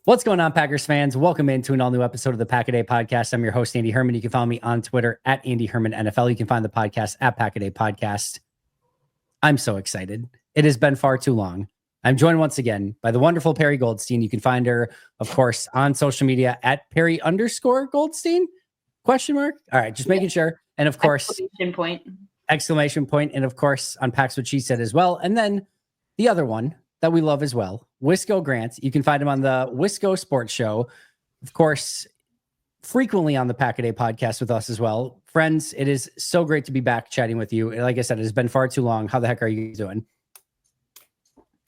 What's going on, Packers fans? Welcome into an all-new episode of the Pack-A-Day Podcast. I'm your host, Andy Herman. You can follow me on Twitter at Andy Herman NFL. You can find the podcast at Pack-A-Day Podcast. I'm so excited. It has been far too long. I'm joined once again by the wonderful Perri Goldstein. You can find her, of course, on social media at Perri_Goldstein? Question mark? All right, just making sure. And of course, exclamation point. And of course, on Packs What She Said as well. And then the other one that we love as well, Wisco Grant. You can find him on the Wisco Sports Show. Of course, frequently on the Pack-A-Day Podcast with us as well. Friends, it is so great to be back chatting with you. Like I said, it has been far too long. How the heck are you doing?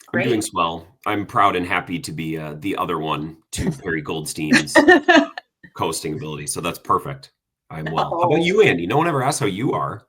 Great. I'm doing swell. I'm proud and happy to be the other one to Perri Goldstein's coasting ability. So that's perfect. I'm well. How about you, Andy? No one ever asked how you are.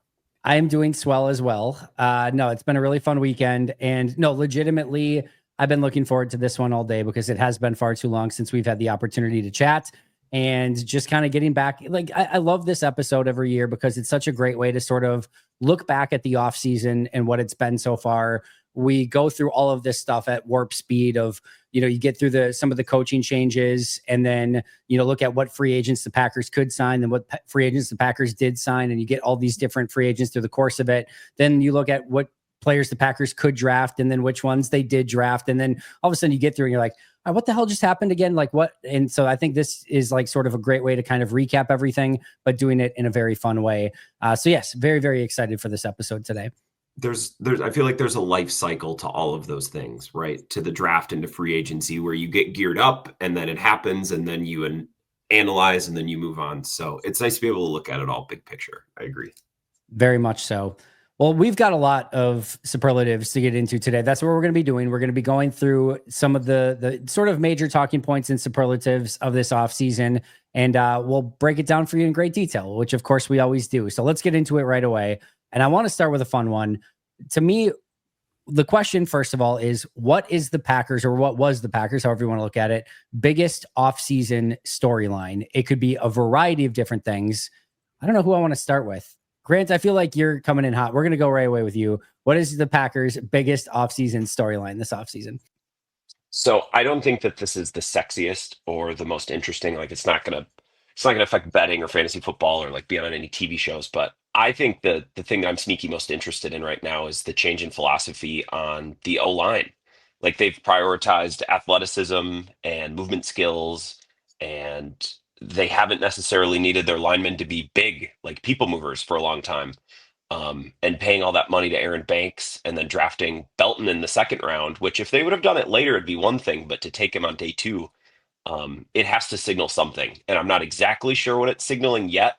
I am doing swell as well. No, it's been a really fun weekend. And no, legitimately, I've been looking forward to this one all day because it has been far too long since we've had the opportunity to chat and just kind of getting back. Like, I love this episode every year because it's such a great way to sort of look back at the offseason and what it's been so far. We go through all of this stuff at warp speed of, you get through some of the coaching changes and then, look at what free agents the Packers could sign and what free agents the Packers did sign. And you get all these different free agents through the course of it. Then you look at what players the Packers could draft and then which ones they did draft. And then all of a sudden you get through and you're like, oh, what the hell just happened again? Like what? And so I think this is like sort of a great way to kind of recap everything, but doing it in a very fun way. So yes, very, very excited for this episode today. I feel like there's a life cycle to all of those things, right? To the draft and to free agency where you get geared up and then it happens and then you analyze and then you move on. So it's nice to be able to look at it all big picture. I agree. Very much so. Well, we've got a lot of superlatives to get into today. That's what we're going to be doing. We're going to be going through some of the sort of major talking points and superlatives of this offseason, and we'll break it down for you in great detail, which of course we always do. So let's get into it right away. And I want to start with a fun one. To me, the question, first of all, is what is the Packers, or what was the Packers, however you want to look at it, biggest offseason storyline? It could be a variety of different things. I don't know who I want to start with. Grant, I feel like you're coming in hot. We're going to go right away with you. What is the Packers' biggest offseason storyline this offseason? So I don't think that this is the sexiest or the most interesting. Like it's not gonna affect betting or fantasy football or like be on any TV shows. But I think the thing that I'm sneaky most interested in right now is the change in philosophy on the O-line. Like they've prioritized athleticism and movement skills, and they haven't necessarily needed their linemen to be big, like people movers for a long time. And paying all that money to Aaron Banks and then drafting Belton in the second round, which if they would have done it later, it'd be one thing, but to take him on day two, it has to signal something. And I'm not exactly sure what it's signaling yet.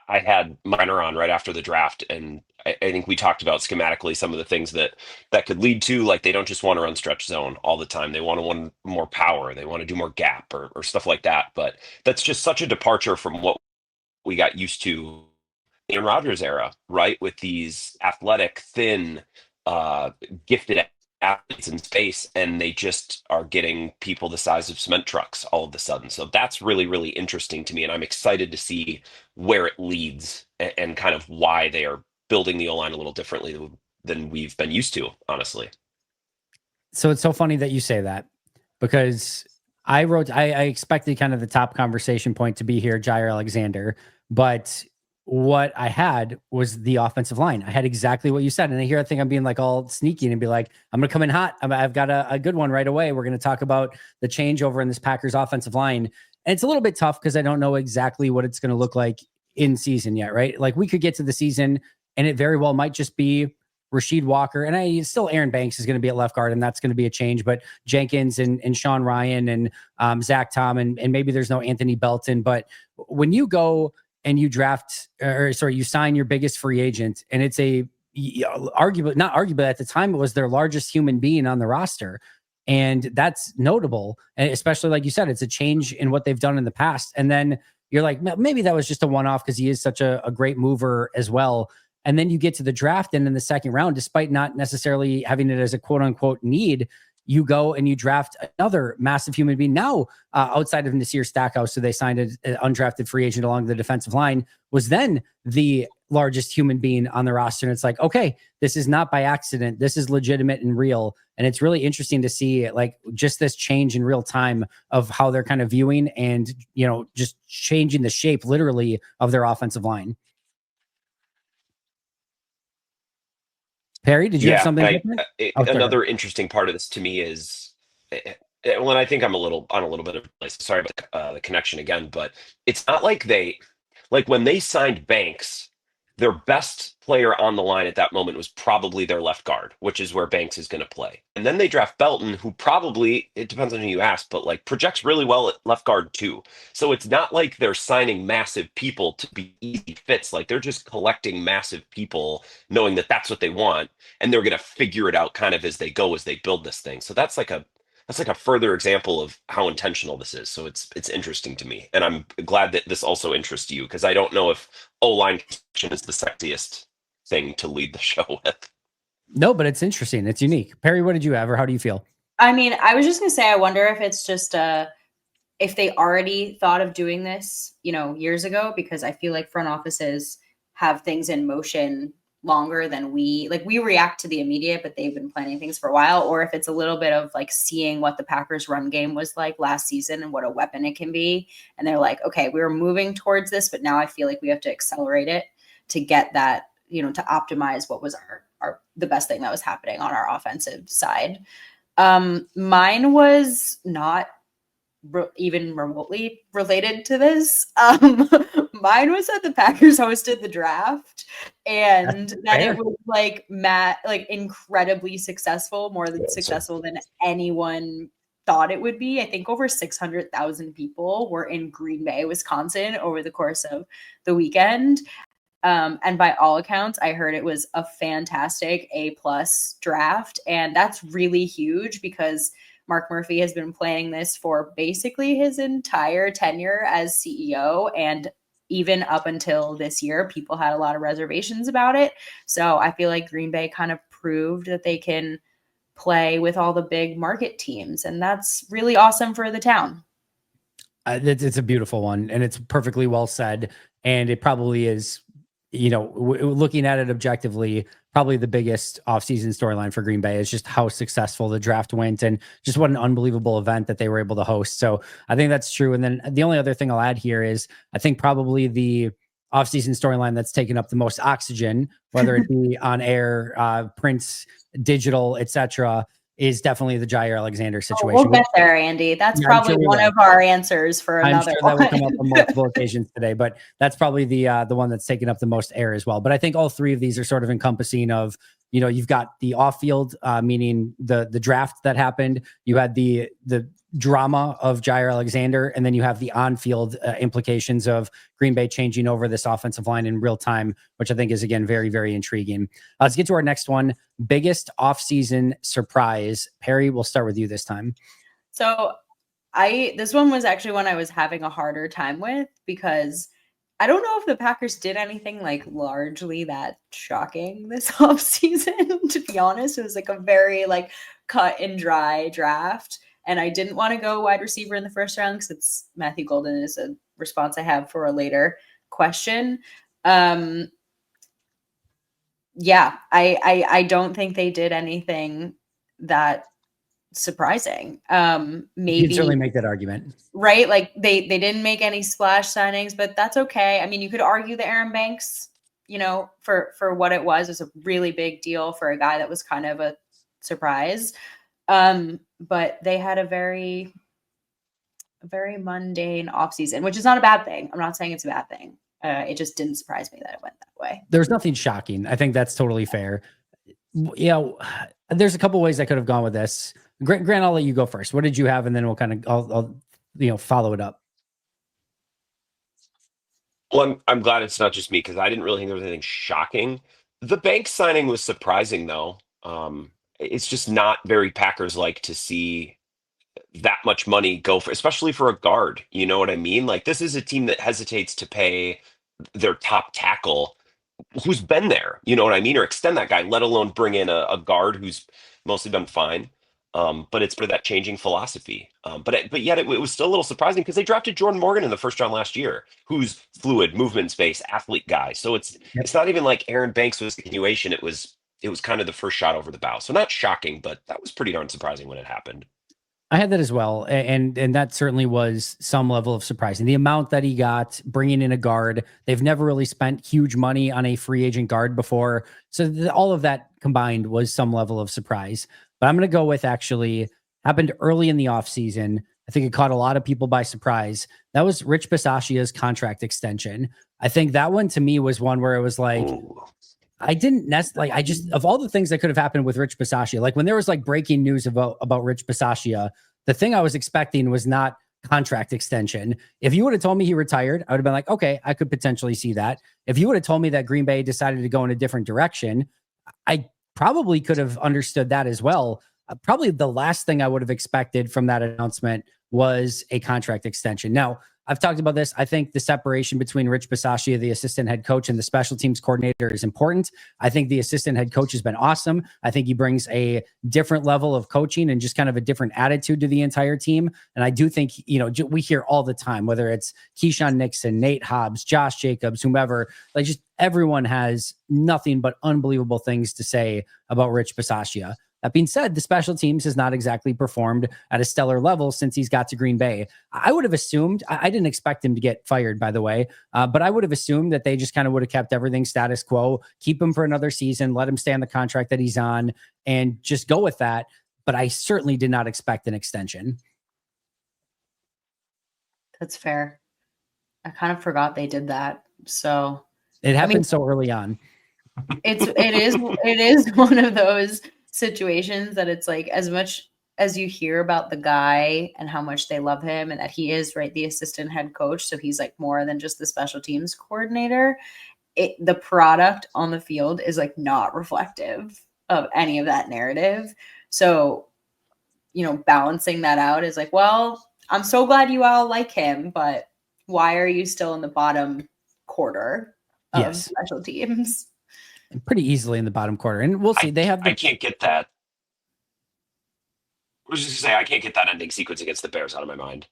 I had Miner on right after the draft, and I think we talked about schematically some of the things that could lead to, like, they don't just want to run stretch zone all the time. They want to run more power. They want to do more gap or stuff like that. But that's just such a departure from what we got used to in Rodgers era, right? With these athletic, thin, gifted athletes in space, and they just are getting people the size of cement trucks all of a sudden. So that's really, really interesting to me. And I'm excited to see where it leads and kind of why they are building the O-line a little differently than we've been used to, honestly. So it's so funny that you say that, because I expected kind of the top conversation point to be here, Jair Alexander, but what I had was the offensive line. I had exactly what you said. And here I think I'm being like all sneaky and be like, I'm going to come in hot. I've got a good one right away. We're going to talk about the changeover in this Packers offensive line. And it's a little bit tough because I don't know exactly what it's going to look like in season yet, right? Like we could get to the season and it very well might just be Rasheed Walker, and still Aaron Banks is going to be at left guard, and that's going to be a change. But Jenkins and Sean Ryan and Zach Tom, and maybe there's no Anthony Belton. But when you go and you you sign your biggest free agent, and it's not arguable at the time, it was their largest human being on the roster. And that's notable. And especially like you said, it's a change in what they've done in the past. And then you're like, maybe that was just a one-off because he is such a great mover as well. And then you get to the draft, and in the second round, despite not necessarily having it as a quote unquote need, you go and you draft another massive human being. Now, outside of Nasir Stackhouse, so they signed an undrafted free agent along the defensive line, was then the largest human being on the roster. And it's like, okay, this is not by accident. This is legitimate and real. And it's really interesting to see like just this change in real time of how they're kind of viewing and, just changing the shape literally of their offensive line. Perry, did you have Yeah, something different? Oh, sorry. another interesting part of this to me is, well, I think I'm on a little bit of sorry about the connection again, but it's not like like when they signed Banks, their best player on the line at that moment was probably their left guard, which is where Banks is going to play. And then they draft Belton, who probably, it depends on who you ask, but like projects really well at left guard too. So it's not like they're signing massive people to be easy fits. Like they're just collecting massive people, knowing that that's what they want, and they're going to figure it out kind of as they go as they build this thing. So that's like a further example of how intentional this is. So it's interesting to me, and I'm glad that this also interests you, because I don't know if O-line construction is the sexiest thing to lead the show with. No, but it's interesting. It's unique. Perry, what did you have, or how do you feel? I mean, I was just gonna say, I wonder if it's just if they already thought of doing this, years ago, because I feel like front offices have things in motion longer than we react to the immediate, but they've been planning things for a while, or if it's a little bit of like seeing what the Packers run game was like last season and what a weapon it can be. And they're like, okay, we were moving towards this, but now I feel like we have to accelerate it to get that, to optimize what was the best thing that was happening on our offensive side. Mine was not even remotely related to this. Mine was that the Packers hosted the draft and that it was like incredibly successful, more than successful than anyone thought it would be. I think over 600,000 people were in Green Bay, Wisconsin over the course of the weekend. And by all accounts, I heard it was a fantastic A+ draft. And that's really huge because Mark Murphy has been planning this for basically his entire tenure as CEO. And even up until this year, people had a lot of reservations about it. So I feel like Green Bay kind of proved that they can play with all the big market teams. And that's really awesome for the town. It's a beautiful one, and it's perfectly well said. And it probably is, looking at it objectively, probably the biggest offseason storyline for Green Bay is just how successful the draft went and just what an unbelievable event that they were able to host. So I think that's true. And then the only other thing I'll add here is I think probably the offseason storyline that's taken up the most oxygen, whether it be on air, prints, digital, etc., is definitely the Jair Alexander situation. We'll get there, Andy. That's probably one of our answers for another one. I'm sure that will come up on multiple occasions today, but that's probably the one that's taken up the most air as well. But I think all three of these are sort of encompassing of, you've got the off-field, meaning the draft that happened. You had the drama of Jair Alexander, and then you have the on-field implications of Green Bay changing over this offensive line in real time, which I think is, again, very, very intriguing. Let's get to our next one. Biggest offseason surprise. Perry, we'll start with you this time. So this one was actually one I was having a harder time with because I don't know if the Packers did anything like largely that shocking this offseason, to be honest. It was like a very like cut and dry draft. And I didn't want to go wide receiver in the first round because it's Matthew Golden is a response I have for a later question. Yeah, I don't think they did anything that surprising. Maybe you can certainly make that argument, right? Like they didn't make any splash signings, but that's okay. I mean, you could argue the Aaron Banks, for what it was a really big deal for a guy that was kind of a surprise. But they had a very mundane offseason, which is not a bad thing. I'm not saying it's a bad thing. It just didn't surprise me that it went that way. There's nothing shocking. I think that's totally fair. There's a couple ways I could have gone with this. Grant, I'll let you go first. What did you have? And then we'll kind of, I'll follow it up. Well, I'm glad it's not just me because I didn't really think there was anything shocking. The bank signing was surprising, though. It's just not very Packers-like to see that much money go for, especially for a guard. You know what I mean? Like, this is a team that hesitates to pay their top tackle who's been there, you know what I mean? Or extend that guy, let alone bring in a guard who's mostly been fine. But it's for that changing philosophy. But yet it was still a little surprising because they drafted Jordan Morgan in the first round last year, who's fluid, movement space, athlete guy. So it's not even like Aaron Banks was a continuation. It was it was kind of the first shot over the bow. So not shocking, but that was pretty darn surprising when it happened. I had that as well, and that certainly was some level of surprising. The amount that he got bringing in a guard, they've never really spent huge money on a free agent guard before, so all of that combined was some level of surprise. But I'm going to go with actually happened early in the offseason. I think it caught a lot of people by surprise. That was Rich Bisaccia's contract extension. I think that one to me was one where it was like, Ooh. I didn't I just, of all the things that could have happened with Rich Bisaccia, like when there was like breaking news about Rich Bisaccia, the thing I was expecting was not contract extension. If you would have told me he retired, I would have been like, okay, I could potentially see that. If you would have told me that Green Bay decided to go in a different direction, I probably could have understood that as well. Probably the last thing I would have expected from that announcement was a contract extension. Now, I've talked about this. I think the separation between Rich Bisaccia, the assistant head coach, and the special teams coordinator is important. I think the assistant head coach has been awesome. I think he brings a different level of coaching and just kind of a different attitude to the entire team. And I do think, we hear all the time, whether it's Keyshawn Nixon, Nate Hobbs, Josh Jacobs, whomever, like just everyone has nothing but unbelievable things to say about Rich Bisaccia. That being said, the special teams has not exactly performed at a stellar level since he's got to Green Bay. I would have assumed, I didn't expect him to get fired, by the way, but I would have assumed that they just kind of would have kept everything status quo, keep him for another season, let him stay on the contract that he's on, and just go with that. But I certainly did not expect an extension. That's fair. I kind of forgot they did that. So it happened so early on. It is one of those situations that it's like, as much as you hear about the guy and how much they love him and that he is the assistant head coach, so he's like more than just the special teams coordinator, the product on the field is like not reflective of any of that narrative. So balancing that out is like, well, I'm so glad you all like him, but why are you still in the bottom quarter of special teams? Pretty easily in the bottom quarter. And we'll see. I can't get that. I was just gonna say, I can't get that ending sequence against the Bears out of my mind.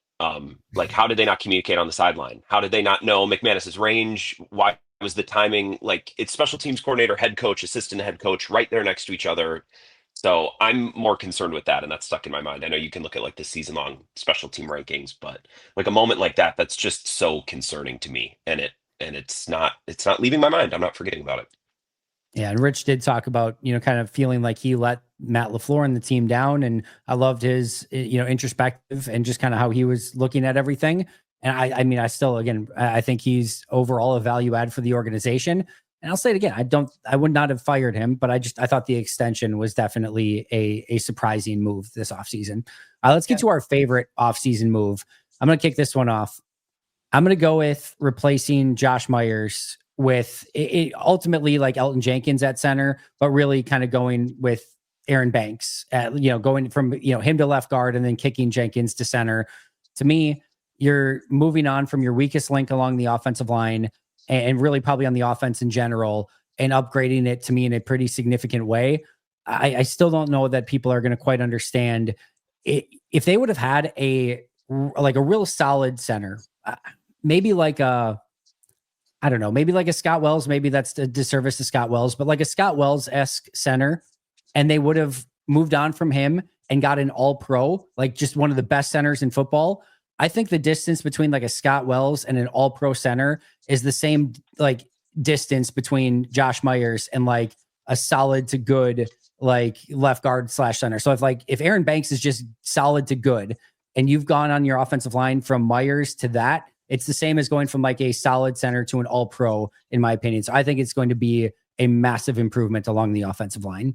Like, how did they not communicate on the sideline? How did they not know McManus's range? Why was the timing like it's special teams coordinator, head coach, assistant head coach right there next to each other? So I'm more concerned with that, and that's stuck in my mind. I know you can look at like the season-long special team rankings, but like a moment like that, that's just so concerning to me, and it's not leaving my mind. I'm not forgetting about it. Yeah, and Rich did talk about, kind of feeling like he let Matt LaFleur and the team down, and I loved his, introspective and just kind of how he was looking at everything. And I mean, I still, again, I think he's overall a value add for the organization. And I'll say it again, I would not have fired him, but I thought the extension was definitely a surprising move this offseason. Let's get to our favorite offseason move. I'm going to kick this one off. I'm going to go with replacing Josh Myers with it ultimately like Elton Jenkins at center, but really kind of going with Aaron Banks at, going from, him to left guard and then kicking Jenkins to center. To me, you're moving on from your weakest link along the offensive line and really probably on the offense in general and upgrading it to me in a pretty significant way. I still don't know that people are going to quite understand it. If they would have had a real solid center, maybe like I don't know, maybe like a Scott Wells, maybe that's a disservice to Scott Wells, but like a Scott Wells-esque center, and they would have moved on from him and got an all-pro, like just one of the best centers in football. I think the distance between like a Scott Wells and an all-pro center is the same like distance between Josh Myers and like a solid to good like left guard / center. So if Aaron Banks is just solid to good and you've gone on your offensive line from Myers to that, it's the same as going from like a solid center to an all pro, in my opinion. So I think it's going to be a massive improvement along the offensive line.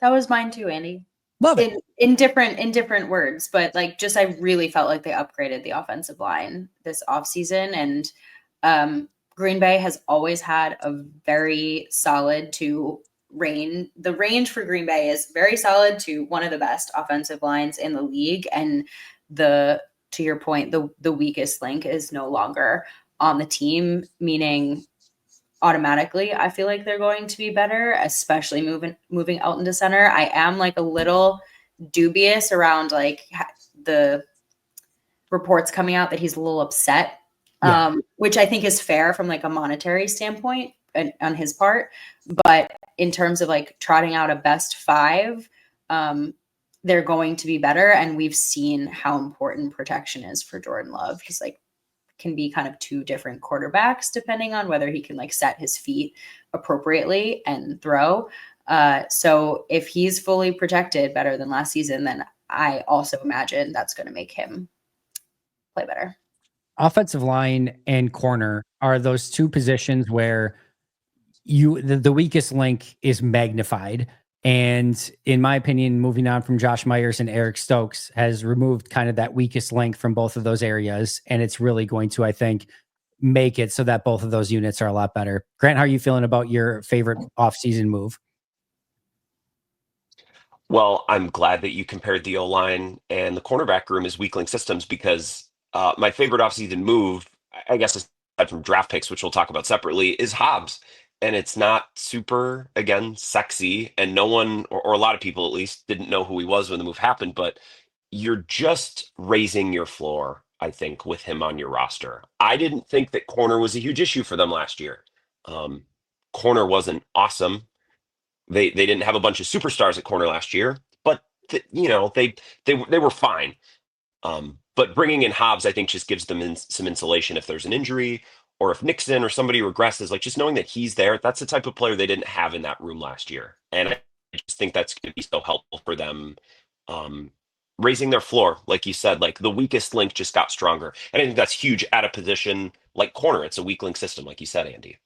That was mine too, Andy. Love it. In different words, but like just I really felt like they upgraded the offensive line this offseason. And Green Bay has always had a very solid to range. The range for Green Bay is very solid to one of the best offensive lines in the league. And to your point, the weakest link is no longer on the team, meaning automatically I feel like they're going to be better, especially moving Elton to center. I am like a little dubious around like the reports coming out that he's a little upset, which I think is fair from like a monetary standpoint. on his part. But in terms of like trotting out a best five, they're going to be better. And we've seen how important protection is for Jordan Love. He's like, can be kind of two different quarterbacks depending on whether he can like set his feet appropriately and throw. So if he's fully protected better than last season, then I also imagine that's going to make him play better. Offensive line and corner are those two positions where the weakest link is magnified. And in my opinion, moving on from Josh Myers and Eric Stokes has removed kind of that weakest link from both of those areas. And it's really going to, I think, make it so that both of those units are a lot better. Grant, how are you feeling about your favorite offseason move? Well, I'm glad that you compared the O-line and the cornerback room as weak link systems because my favorite offseason move, I guess aside from draft picks, which we'll talk about separately, is Hobbs. And it's not super, again, sexy. And no one, or a lot of people at least, didn't know who he was when the move happened. But you're just raising your floor, I think, with him on your roster. I didn't think that corner was a huge issue for them last year. Um, Corner wasn't awesome. They didn't have a bunch of superstars at corner last year, but they were fine. But bringing in Hobbs, I think, just gives them some insulation if there's an injury or if Nixon or somebody regresses. Like just knowing that he's there, that's the type of player they didn't have in that room last year, and I just think that's going to be so helpful for them, raising their floor, like you said. Like the weakest link just got stronger, and I think that's huge at a position like corner. It's a weak link system, like you said, Andy.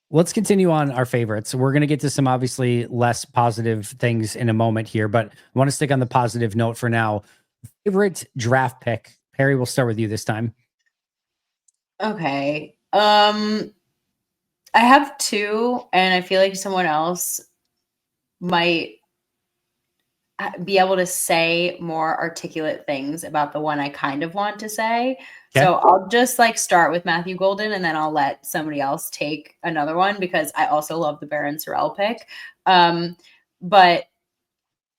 Let's continue on our favorites. We're going to get to some obviously less positive things in a moment here, but I want to stick on the positive note for now. Favorite draft pick. Perri, we'll start with you this time. Okay. I have two, and I feel like someone else might be able to say more articulate things about the one I kind of want to say. Okay. So I'll just like start with Matthew Golden, and then I'll let somebody else take another one because I also love the Baron Sorrell pick. But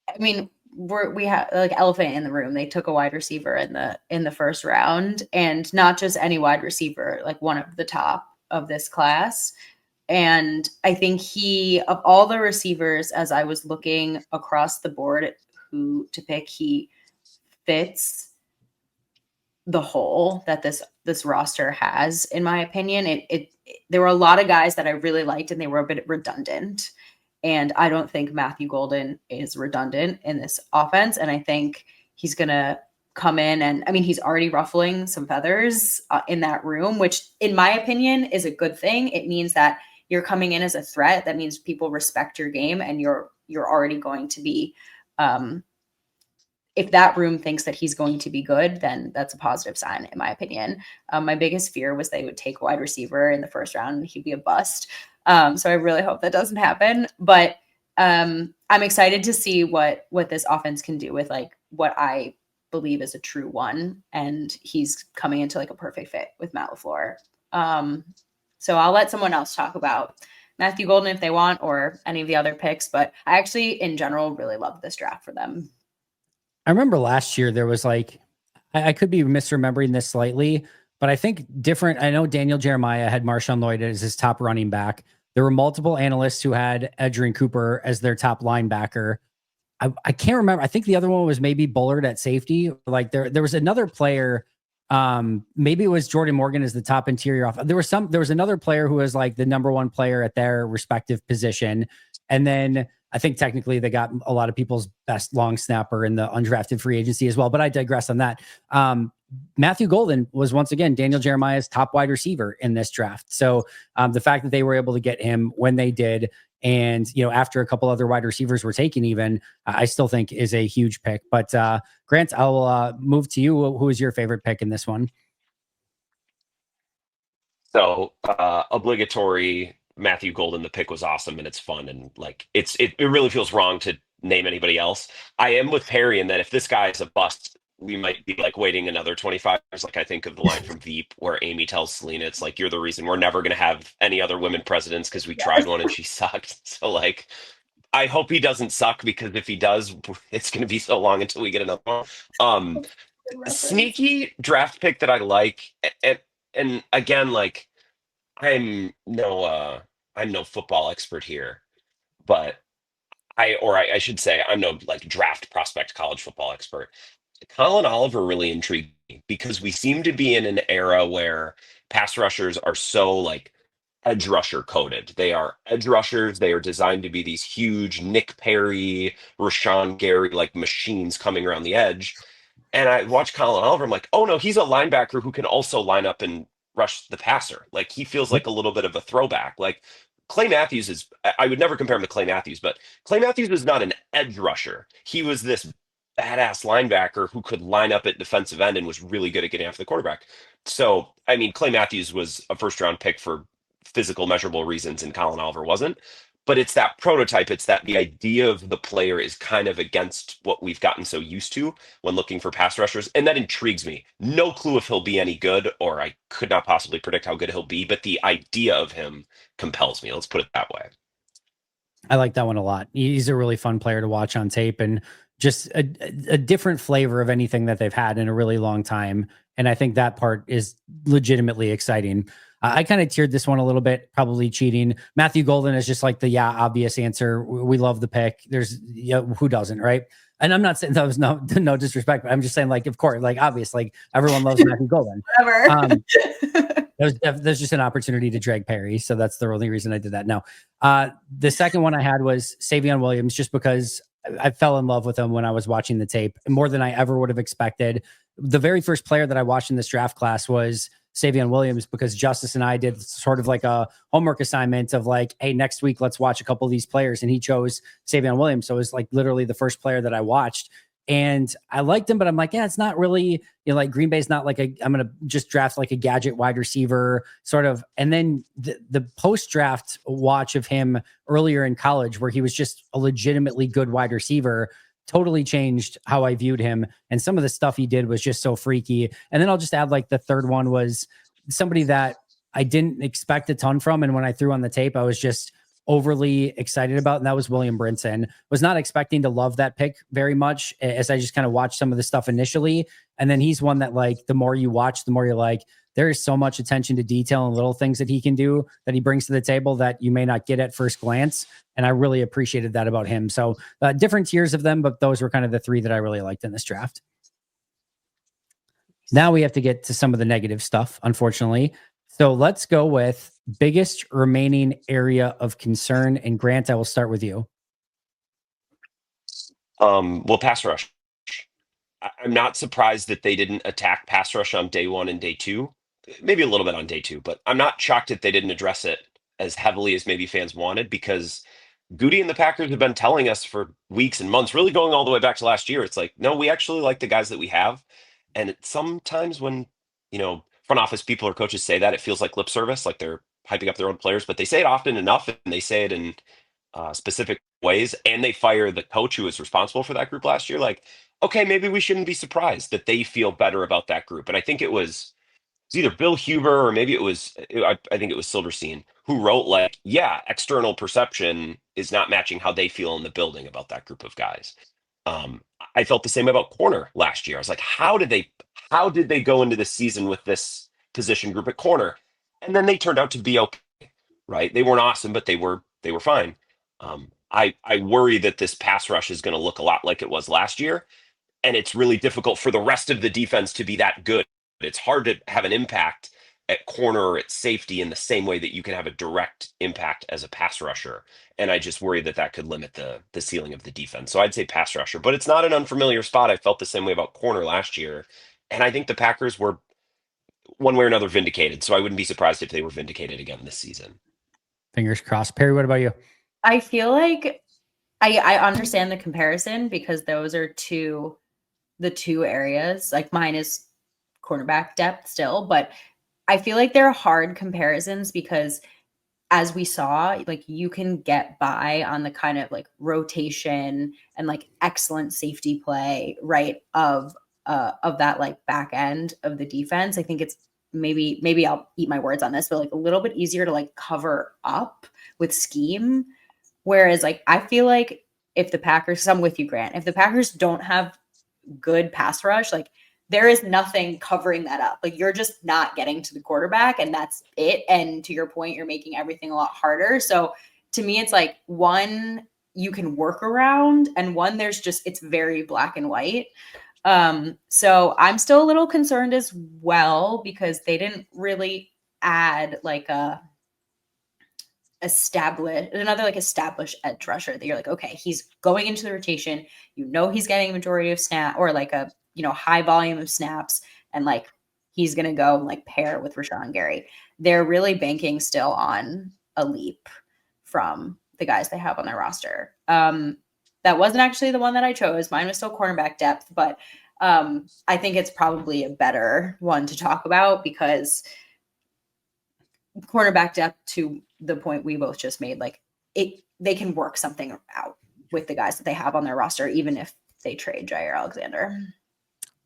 I mean, we have like elephant in the room. They took a wide receiver in the first round, and not just any wide receiver, like one of the top of this class. And I think of all the receivers, as I was looking across the board at who to pick, he fits the hole that this roster has, in my opinion. There were a lot of guys that I really liked, and they were a bit redundant. And I don't think Matthew Golden is redundant in this offense. And I think he's going to come in and, I mean, he's already ruffling some feathers in that room, which in my opinion is a good thing. It means that you're coming in as a threat. That means people respect your game, and you're already going to be, if that room thinks that he's going to be good, then that's a positive sign, in my opinion. My biggest fear was they would take wide receiver in the first round and he'd be a bust. So I really hope that doesn't happen. But I'm excited to see what this offense can do with like what I believe is a true one. And he's coming into like a perfect fit with Matt LaFleur. So I'll let someone else talk about Matthew Golden if they want, or any of the other picks. But I actually, in general, really love this draft for them. I remember last year there was like, I could be misremembering this slightly, but I think different. I know Daniel Jeremiah had Marshawn Lloyd as his top running back. There were multiple analysts who had Edgerrin Cooper as their top linebacker. I can't remember. I think the other one was maybe Bullard at safety. Like there was another player. Maybe it was Jordan Morgan as the top interior off. There was another player who was like the number one player at their respective position. And then I think technically they got a lot of people's best long snapper in the undrafted free agency as well, but I digress on that. Matthew Golden was once again Daniel Jeremiah's top wide receiver in this draft. So the fact that they were able to get him when they did, and after a couple other wide receivers were taken, even I still think is a huge pick. But Grant, I'll move to you. Who is your favorite pick in this one? So obligatory Matthew Golden. The pick was awesome and it's fun, and like it really feels wrong to name anybody else. I am with Perri in that if this guy is a bust, we might be like waiting another 25 years. Like I think of the line from Veep where Amy tells Selena, it's like, you're the reason we're never going to have any other women presidents because we tried one and she sucked. So like, I hope he doesn't suck, because if he does, it's going to be so long until we get another one. Sneaky draft pick that I like. And again, like I'm no football expert here, but I should say I'm no like draft prospect college football expert. Colin Oliver really intrigued me because we seem to be in an era where pass rushers are so like edge rusher coded. They are edge rushers. They are designed to be these huge Nick Perry, Rashawn Gary like machines coming around the edge. And I watch Colin Oliver. I'm like, oh no, he's a linebacker who can also line up and rush the passer. Like he feels Yep. like a little bit of a throwback. Like Clay Matthews is, I would never compare him to Clay Matthews, but Clay Matthews was not an edge rusher. He was this badass linebacker who could line up at defensive end and was really good at getting after the quarterback. So, I mean, Clay Matthews was a first round pick for physical measurable reasons, and Colin Oliver wasn't. But it's that prototype. It's that the idea of the player is kind of against what we've gotten so used to when looking for pass rushers. And that intrigues me. No clue if he'll be any good, or I could not possibly predict how good he'll be, but the idea of him compels me. Let's put it that way. I like that one a lot. He's a really fun player to watch on tape and just a different flavor of anything that they've had in a really long time. And I think that part is legitimately exciting. I kind of tiered this one a little bit, probably cheating. Matthew Golden is just like the obvious answer. We love the pick. There's who doesn't, right? And I'm not saying that was no disrespect, but I'm just saying, like, of course, like obvious, like everyone loves Matthew Golden. Whatever. There's just an opportunity to drag Perri, so that's the only reason I did that. No, the second one I had was Savion Williams, just because I fell in love with him when I was watching the tape more than I ever would have expected. The very first player that I watched in this draft class was Savion Williams, because Justice and I did sort of like a homework assignment of like, hey, next week, let's watch a couple of these players. And he chose Savion Williams. So it was like literally the first player that I watched. And I liked him, but I'm like, yeah, it's not really, like Green Bay's not like I'm going to just draft like a gadget wide receiver sort of. And then the post-draft watch of him earlier in college, where he was just a legitimately good wide receiver, totally changed how I viewed him. And some of the stuff he did was just so freaky. And then I'll just add, like, the third one was somebody that I didn't expect a ton from. And when I threw on the tape, I was just overly excited about, and that was William Brinson. Was not expecting to love that pick very much, as I just kind of watched some of the stuff initially. And then he's one that, like, the more you watch, the more you're like, there is so much attention to detail and little things that he can do, that he brings to the table, that you may not get at first glance. And I really appreciated that about him. So different tiers of them, but those were kind of the three that I really liked in this draft. Now we have to get to some of the negative stuff, unfortunately. So let's go with biggest remaining area of concern. And Grant, I will start with you. Well, pass rush. I'm not surprised that they didn't attack pass rush on day one and day two. Maybe a little bit on day two, but I'm not shocked that they didn't address it as heavily as maybe fans wanted, because Goody and the Packers have been telling us for weeks and months, really going all the way back to last year. It's like, no, we actually like the guys that we have. And sometimes when, front office people or coaches say that, it feels like lip service, like they're hyping up their own players, but they say it often enough, and they say it in specific ways, and they fire the coach who was responsible for that group last year. Like, okay, maybe we shouldn't be surprised that they feel better about that group. And I think it was either Bill Huber or maybe I think it was Silverstein who wrote, like, yeah, external perception is not matching how they feel in the building about that group of guys. I felt the same about corner last year. I was like, how did they go into the season with this position group at corner? And then they turned out to be okay, right? They weren't awesome, but they were fine. I worry that this pass rush is going to look a lot like it was last year, and it's really difficult for the rest of the defense to be that good. It's hard to have an impact at corner or at safety in the same way that you can have a direct impact as a pass rusher. And I just worry that that could limit the ceiling of the defense. So I'd say pass rusher, but it's not an unfamiliar spot. I felt the same way about corner last year. And I think the Packers were one way or another vindicated. So I wouldn't be surprised if they were vindicated again this season. Fingers crossed. Perri, what about you? I feel like I understand the comparison, because those are the two areas. Like, mine is cornerback depth still, but I feel like they're hard comparisons, because as we saw, like, you can get by on the kind of like rotation and like excellent safety play, right, of that like back end of the defense. I think it's maybe I'll eat my words on this, but like a little bit easier to like cover up with scheme. Whereas, like, I feel like if the Packers, I'm with you, Grant, if the Packers don't have good pass rush, like, there is nothing covering that up. Like, you're just not getting to the quarterback, and that's it. And to your point, you're making everything a lot harder. So to me, it's like, one, you can work around, and one, it's very black and white. So I'm still a little concerned as well, because they didn't really add like established edge rusher that you're like, okay, he's going into the rotation, he's getting a majority of snap, or like a high volume of snaps, and like he's gonna go and like pair with Rashawn Gary. They're really banking still on a leap from the guys they have on their roster. That wasn't actually the one that I chose. Mine was still cornerback depth, but I think it's probably a better one to talk about, because cornerback depth, to the point we both just made, like they can work something out with the guys that they have on their roster, even if they trade Jair Alexander.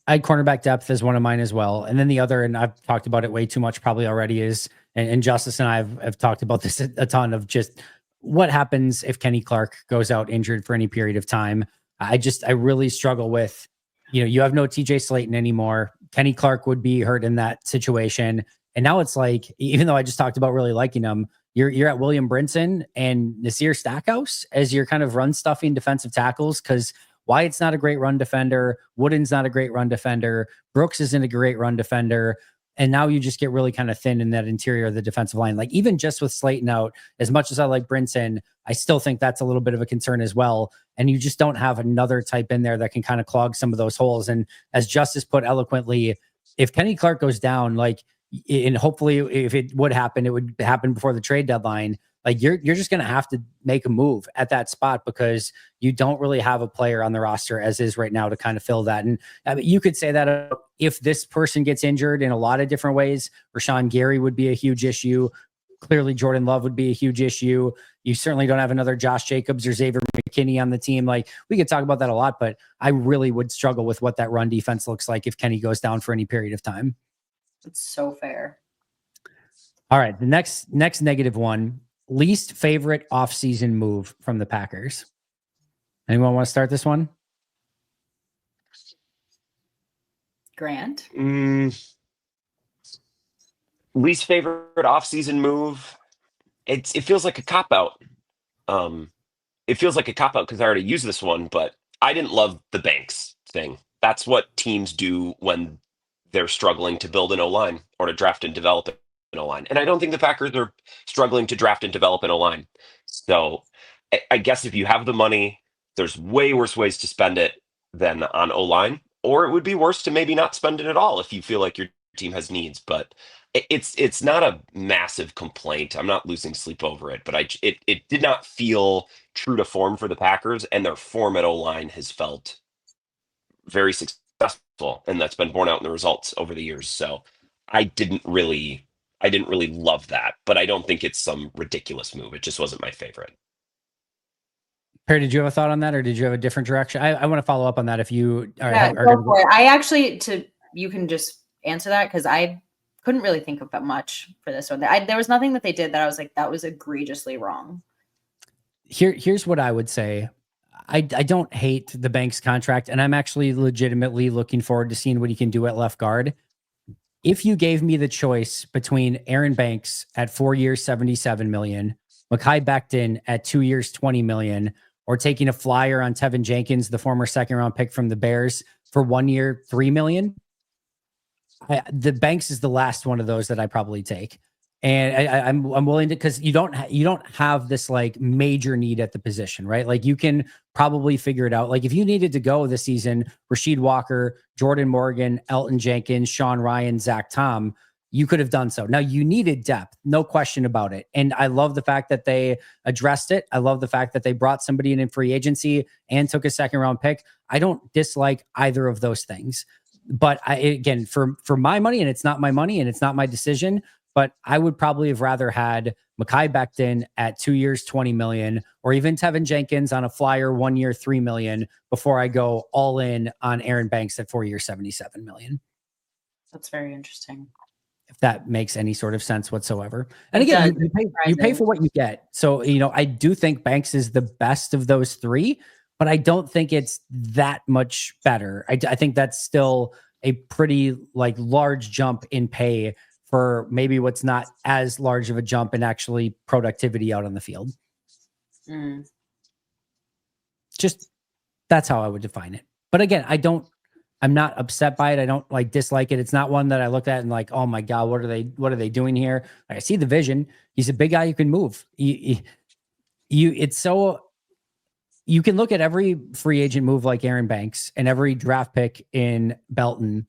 I had cornerback depth as one of mine as well. And then the other, and I've talked about it way too much probably already, is, and Justice and I have talked about this a ton, of just what happens if Kenny Clark goes out injured for any period of time. I really struggle with, you have no TJ Slayton anymore. Kenny Clark would be hurt in that situation. And now it's like, even though I just talked about really liking him, you're at William Brinson and Nasir Stackhouse as your kind of run stuffing defensive tackles, because Wyatt's not a great run defender. Wooden's not a great run defender. Brooks isn't a great run defender. And now you just get really kind of thin in that interior of the defensive line. Like, even just with Slayton out, as much as I like Brinson, I still think that's a little bit of a concern as well. And you just don't have another type in there that can kind of clog some of those holes. And as Justice put eloquently, if Kenny Clark goes down, like, and hopefully if it would happen, it would happen before the trade deadline. Like, you're just going to have to make a move at that spot, because you don't really have a player on the roster as is right now to kind of fill that. And I mean, you could say that if this person gets injured in a lot of different ways, Rashawn Gary would be a huge issue. Clearly, Jordan Love would be a huge issue. You certainly don't have another Josh Jacobs or Xavier McKinney on the team. Like, we could talk about that a lot, but I really would struggle with what that run defense looks like if Kenny goes down for any period of time. It's so fair. All right. The next negative one, least favorite offseason move from the Packers. Anyone want to start this one? Grant? Least favorite offseason move. It feels like a cop-out. It feels like a cop-out because I already used this one, but I didn't love the Banks thing. That's what teams do when they're struggling to build an O-line or to draft and develop an O-line. And I don't think the Packers are struggling to draft and develop an O-line. So I guess if you have the money, there's way worse ways to spend it than on O-line, or it would be worse to maybe not spend it at all if you feel like your team has needs. But it's not a massive complaint. I'm not losing sleep over it, but it did not feel true to form for the Packers, and their form at O-line has felt very successful, and that's been borne out in the results over the years. So I didn't really love that, but I don't think it's some ridiculous move. It just wasn't my favorite. Perri, did you have a thought on that, or did you have a different direction? I want to follow up on that if you are. Yeah, go for it. I actually, you can just answer that, because I couldn't really think of that much for this one. There was nothing that they did that I was like, that was egregiously wrong. Here's what I would say. I don't hate the Banks contract, and I'm actually legitimately looking forward to seeing what he can do at left guard. If you gave me the choice between Aaron Banks at 4 years, $77 million, Mekhi Becton at 2 years, $20 million, or taking a flyer on Tevin Jenkins, the former second-round pick from the Bears, for 1 year, $3 million, the Banks is the last one of those that I probably take. And I'm willing to, because you don't have this like major need at the position, right? Like, you can probably figure it out. Like, if you needed to go this season, Rasheed Walker, Jordan Morgan, Elton Jenkins, Sean Ryan, Zach Tom, you could have done so. Now, you needed depth, no question about it. And I love the fact that they addressed it. I love the fact that they brought somebody in free agency and took a second round pick. I don't dislike either of those things. But again, for my money, and it's not my money and it's not my decision, but I would probably have rather had Mekhi Becton at 2 years, $20 million, or even Tevin Jenkins on a flyer 1 year, $3 million, before I go all in on Aaron Banks at 4 years, $77 million. That's very interesting. If that makes any sort of sense whatsoever. And again, you pay for what you get. So, I do think Banks is the best of those three, but I don't think it's that much better. I think that's still a pretty like large jump in pay for maybe what's not as large of a jump in actually productivity out on the field. Just that's how I would define it. But again, I'm not upset by it. I don't like dislike it. It's not one that I looked at and like, oh my God, what are they doing here? Like, I see the vision. He's a big guy who can move. It's so, you can look at every free agent move like Aaron Banks and every draft pick in Belton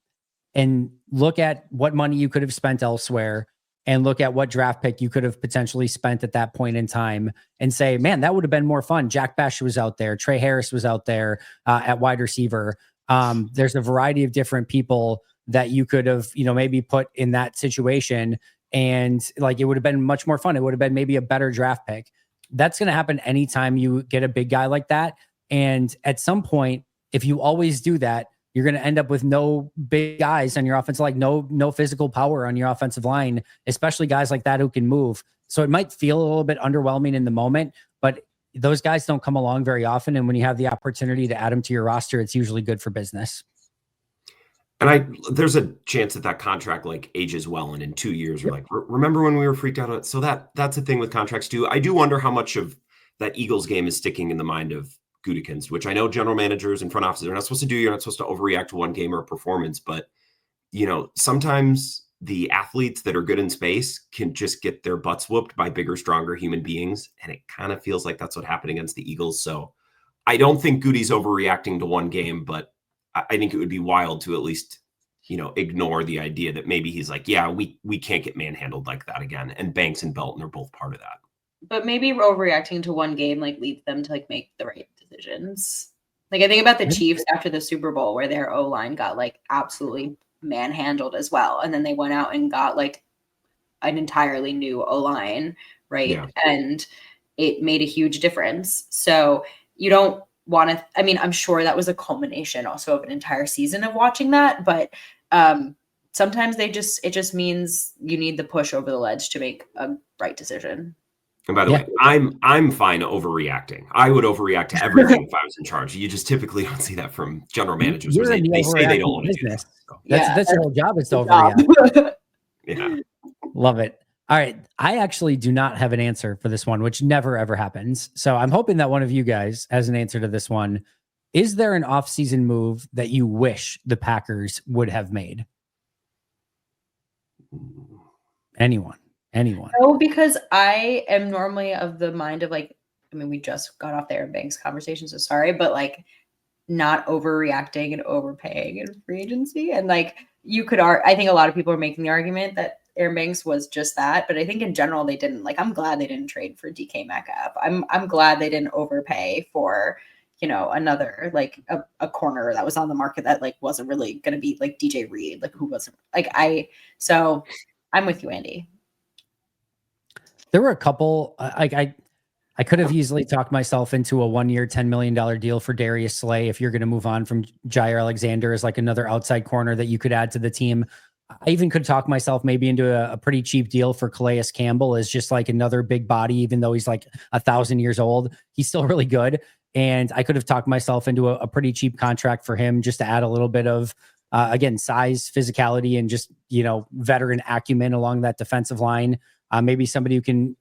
and look at what money you could have spent elsewhere and look at what draft pick you could have potentially spent at that point in time and say, man, that would have been more fun. Jack Besh was out there. Trey Harris was out there at wide receiver. There's a variety of different people that you could have, maybe put in that situation. And like, it would have been much more fun. It would have been maybe a better draft pick. That's going to happen anytime you get a big guy like that. And at some point, if you always do that, you're going to end up with no big guys on your offensive line, no physical power on your offensive line, especially guys like that who can move. So it might feel a little bit underwhelming in the moment, but those guys don't come along very often. And when you have the opportunity to add them to your roster, it's usually good for business. And there's a chance that contract like ages well, and in 2 years, we're like, remember when we were freaked out? So that's a thing with contracts too. I do wonder how much of that Eagles game is sticking in the mind of Gutekunst, which I know general managers and front offices are not supposed to do. You're not supposed to overreact to one game or a performance, but sometimes the athletes that are good in space can just get their butts whooped by bigger, stronger human beings. And it kind of feels like that's what happened against the Eagles. So I don't think Goody's overreacting to one game, but I think it would be wild to at least, ignore the idea that maybe he's like, yeah, we can't get manhandled like that again. And Banks and Belton are both part of that. But maybe overreacting to one game, like, leads them to like make the right decisions. Like, I think about the Chiefs after the Super Bowl where their O-line got like absolutely manhandled as well. And then they went out and got like an entirely new O-line, right? Yeah. And it made a huge difference. So you don't want to, I'm sure that was a culmination also of an entire season of watching that, but sometimes it just means you need the push over the ledge to make a right decision. And by the way, I'm fine overreacting. I would overreact to everything if I was in charge. You just typically don't see that from general managers. They say they don't want to do that. So. That's their whole job is to overreact. Yeah. Love it. All right. I actually do not have an answer for this one, which never, ever happens. So I'm hoping that one of you guys has an answer to this one. Is there an off-season move that you wish the Packers would have made? Anyone? No, because I am normally of the mind of like, we just got off the Aaron Banks conversation, so sorry, but like not overreacting and overpaying in free agency. And like I think a lot of people are making the argument that Aaron Banks was just that, but I think in general they didn't. Like, I'm glad they didn't trade for DK Metcalf. I'm glad they didn't overpay for, another like a corner that was on the market that like wasn't really going to be like DJ Reed, like who wasn't like so I'm with you, Andy. There were a couple, I could have easily talked myself into a 1-year, $10 million deal for Darius Slay if you're going to move on from Jair Alexander as like another outside corner that you could add to the team. I even could talk myself maybe into a pretty cheap deal for Calais Campbell as just like another big body, even though he's like 1,000 years old. He's still really good. And I could have talked myself into a pretty cheap contract for him just to add a little bit of, again, size, physicality, and just, veteran acumen along that defensive line. Maybe somebody who can,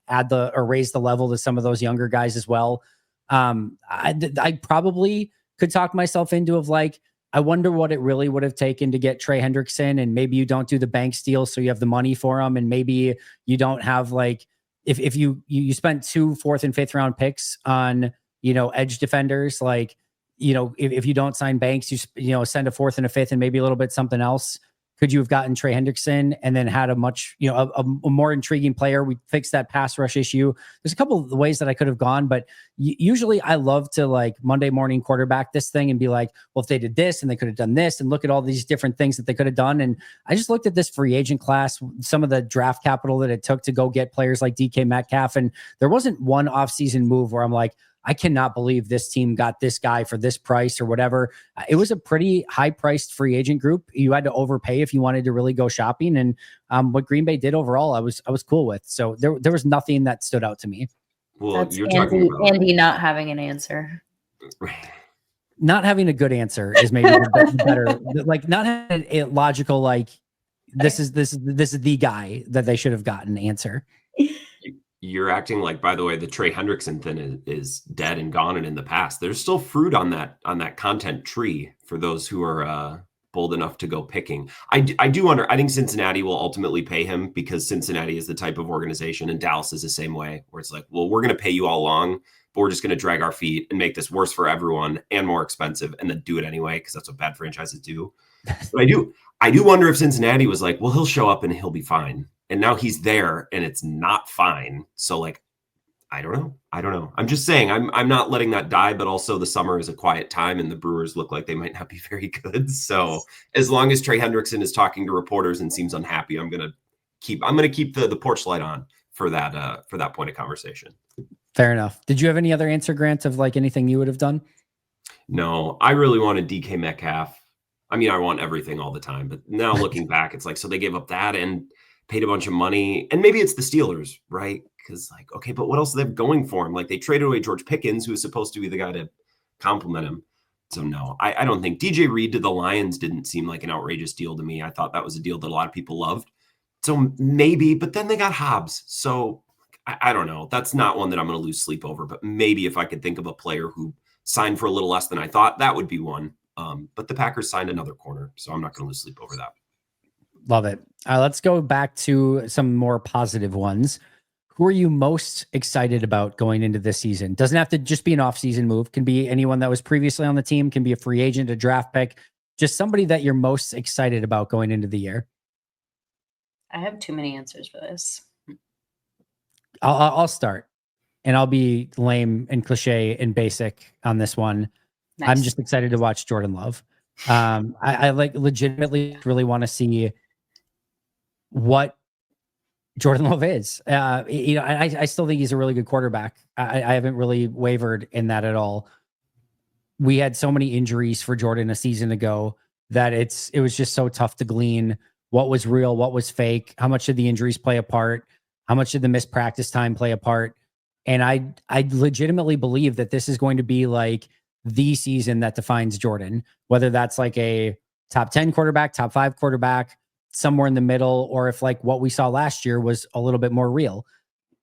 add or raise the level to some of those younger guys as well. I probably could talk myself into of like, I wonder what it really would have taken to get Trey Hendrickson, and maybe you don't do the Banks deal so you have the money for him, and maybe you don't have like if you spent 2 4th and 5th round picks on edge defenders, like if you don't sign Banks, you send a 4th and a 5th and maybe a little bit something else. Could you have gotten Trey Hendrickson and then had a much, a more intriguing player? We fixed that pass rush issue. There's a couple of ways that I could have gone, but usually I love to like Monday morning quarterback this thing and be like, well, if they did this and they could have done this and look at all these different things that they could have done. And I just looked at this free agent class, some of the draft capital that it took to go get players like DK Metcalf. And there wasn't one offseason move where I'm like, I cannot believe this team got this guy for this price or whatever. It was a pretty high-priced free agent group. You had to overpay if you wanted to really go shopping. And what Green Bay did overall, I was cool with. So there was nothing that stood out to me. Well, that's you're Andy, talking about Andy not having an answer. not having a good answer is maybe the better, like not having a logical, like this is the guy that they should have gotten answer. You're acting like, by the way, the Trey Hendrickson thing is dead and gone and in the past. There's still fruit on that content tree for those who are bold enough to go picking. I do wonder. I think Cincinnati will ultimately pay him because Cincinnati is the type of organization, and Dallas is the same way, where it's like, well, we're going to pay you all along, but we're just going to drag our feet and make this worse for everyone and more expensive, and then do it anyway because that's what bad franchises do. But I do wonder if Cincinnati was like, well, he'll show up and he'll be fine. And now he's there and it's not fine. So like, I don't know. I'm just saying I'm not letting that die, but also the summer is a quiet time and the Brewers look like they might not be very good. So as long as Trey Hendrickson is talking to reporters and seems unhappy, I'm going to keep the porch light on for that point of conversation. Fair enough. Did you have any other answer, Grant, of like anything you would have done? No, I really wanted DK Metcalf. I mean, I want everything all the time, but now looking back, it's like, so they gave up that and paid a bunch of money, and maybe it's the Steelers, right? Because like, okay, but what else do they have going for him? Like they traded away George Pickens, who was supposed to be the guy to compliment him. So no, I don't think DJ Reed to the Lions didn't seem like an outrageous deal to me. I thought that was a deal that a lot of people loved. So maybe, but then they got Hobbs. So I don't know. That's not one that I'm going to lose sleep over, but maybe if I could think of a player who signed for a little less than I thought, that would be one. But the Packers signed another corner, so I'm not going to lose sleep over that. Love it. Let's go back to some more positive ones. Who are you most excited about going into this season? Doesn't have to just be an off-season move. Can be anyone that was previously on the team, can be a free agent, a draft pick, just somebody that you're most excited about going into the year. I have too many answers for this. I'll start, and I'll be lame and cliche and basic on this one. Nice. I'm just excited to watch Jordan Love. I like legitimately really want to see what Jordan Love is. I still think he's a really good quarterback. I haven't really wavered in that at all. We had so many injuries for Jordan a season ago that it was just so tough to glean what was real, what was fake, how much did the injuries play a part, how much did the missed practice time play a part. And I legitimately believe that this is going to be like the season that defines Jordan, whether that's like a top 10 quarterback, top 5 quarterback, somewhere in the middle, or if like what we saw last year was a little bit more real.